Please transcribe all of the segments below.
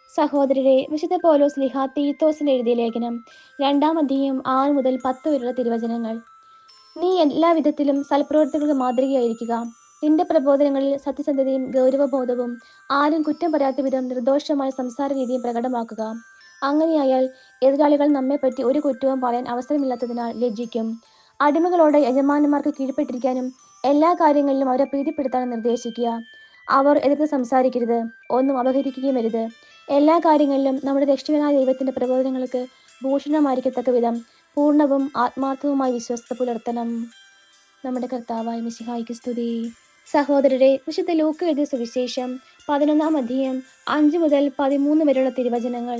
സഹോദരരെ, വിശുദ്ധ പൗലോസ് ശ്ലീഹ തീത്തോസിന് എഴുതിയ ലേഖനം 2-ാം അധ്യായം 6 മുതൽ 10 വരെയുള്ള തിരുവചനങ്ങൾ. നീ എല്ലാ വിധത്തിലും സൽപ്രവൃത്തികൾക്ക് മാതൃകയായിരിക്കുക. നിന്റെ പ്രബോധനങ്ങളിൽ സത്യസന്ധതയും ഗൗരവബോധവും ആരും കുറ്റം പറയാത്ത വിധം നിർദോഷമായ സംസാര രീതിയും പ്രകടമാക്കുക. അങ്ങനെയായാൽ എതിരാളികൾ നമ്മെപ്പറ്റി ഒരു കുറ്റവും പറയാൻ അവസരമില്ലാത്തതിനാൽ ലജ്ജിക്കും. അടിമകളോട് യജമാനന്മാർക്ക് കീഴ്പ്പെട്ടിരിക്കാനും എല്ലാ കാര്യങ്ങളിലും അവരെ പ്രീതിപ്പെടുത്താനും നിർദ്ദേശിക്കുക. അവർ എതിർത്ത് സംസാരിക്കരുത്, ഒന്നും അപഹരിക്കുകയും അരുത്. എല്ലാ കാര്യങ്ങളിലും നമ്മുടെ രക്ഷകനായ ദൈവത്തിന്റെ പ്രബോധനങ്ങൾക്ക് ഭൂഷണമായിരിക്കത്തക്ക വിധം പൂർണ്ണവും ആത്മാർത്ഥവുമായ വിശ്വസ്ത പുലർത്തണം. നമ്മുടെ കർത്താവായ മിശിഹായ്ക്ക് സ്തുതി. സഹോദരരെ, വിശുദ്ധ ലൂക്ക എഴുതിയ സുവിശേഷം 11-ാം അധ്യായം 5 മുതൽ 13 വരെയുള്ള തിരുവചനങ്ങൾ.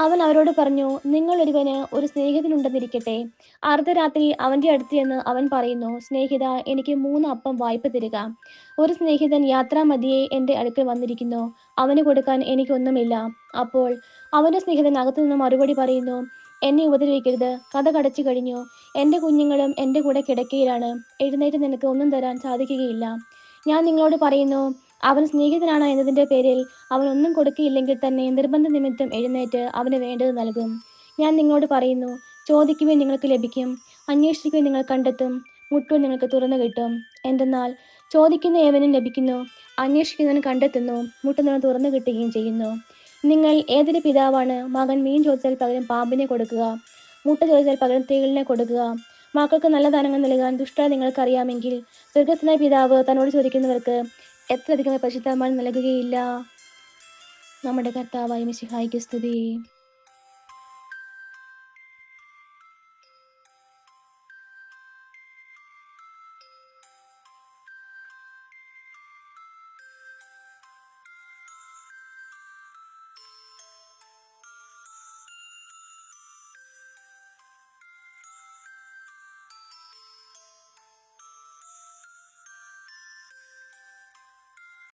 അവൻ അവരോട് പറഞ്ഞു, നിങ്ങളൊരുവന് ഒരു സ്നേഹിതനുണ്ടെന്നിരിക്കട്ടെ. അർദ്ധരാത്രി അവന്റെ അടുത്ത് ചെന്ന് അവൻ പറയുന്നു, സ്നേഹിത, എനിക്ക് 3 അപ്പം വായ്പ തരിക. ഒരു സ്നേഹിതൻ യാത്രാമധ്യേ എൻ്റെ അടുക്കൽ വന്നിരിക്കുന്നു, അവന് കൊടുക്കാൻ എനിക്കൊന്നുമില്ല. അപ്പോൾ അവന്റെ സ്നേഹിതൻ അകത്തുനിന്ന് മറുപടി പറയുന്നു, എന്നെ ഉപദ്രവിക്കരുത്, കഥ കടച്ചു കഴിഞ്ഞു, എൻ്റെ കുഞ്ഞുങ്ങളും എൻ്റെ കൂടെ കിടക്കയിലാണ്, എഴുന്നേറ്റ് നിനക്ക് ഒന്നും തരാൻ സാധിക്കുകയില്ല. ഞാൻ നിങ്ങളോട് പറയുന്നു, അവൻ സ്നേഹിതനാണ് എന്നതിൻ്റെ പേരിൽ അവൻ ഒന്നും കൊടുക്കുകയില്ലെങ്കിൽ തന്നെ നിർബന്ധ നിമിത്തം എഴുന്നേറ്റ് അവന് വേണ്ടത് നൽകും. ഞാൻ നിങ്ങളോട് പറയുന്നു, ചോദിക്കുവാൻ നിങ്ങൾക്ക് ലഭിക്കും, അന്വേഷിക്കുവാൻ നിങ്ങൾ കണ്ടെത്തും, മുട്ടുവാൻ നിങ്ങൾക്ക് തുറന്നു കിട്ടും. എന്തെന്നാൽ ചോദിക്കുന്ന ഏവനും ലഭിക്കുന്നു, അന്വേഷിക്കുന്നവൻ കണ്ടെത്തുന്നു, മുട്ടുന്നവൻ തുറന്നു കിട്ടുകയും ചെയ്യുന്നു. നിങ്ങൾ ഏതൊരു പിതാവാണ് മകൻ മീൻ ചോദിച്ചാൽ പകരം പാമ്പിനെ കൊടുക്കുക, മുട്ട ചോദിച്ചാൽ പകരം തേളിനെ കൊടുക്കുക? മക്കൾക്ക് നല്ല ദാനങ്ങൾ നൽകാൻ ദുഷ്ടത നിങ്ങൾക്കറിയാമെങ്കിൽ സ്വർഗ്ഗസ്ഥനായ പിതാവ് തന്നോട് ചോദിക്കുന്നവർക്ക് എത്ര അധികമായി പരിശുദ്ധാത്മാവിനെ നൽകുകയില്ല. നമ്മുടെ കർത്താവായ മിശിഹായ്ക്ക് സ്തുതി.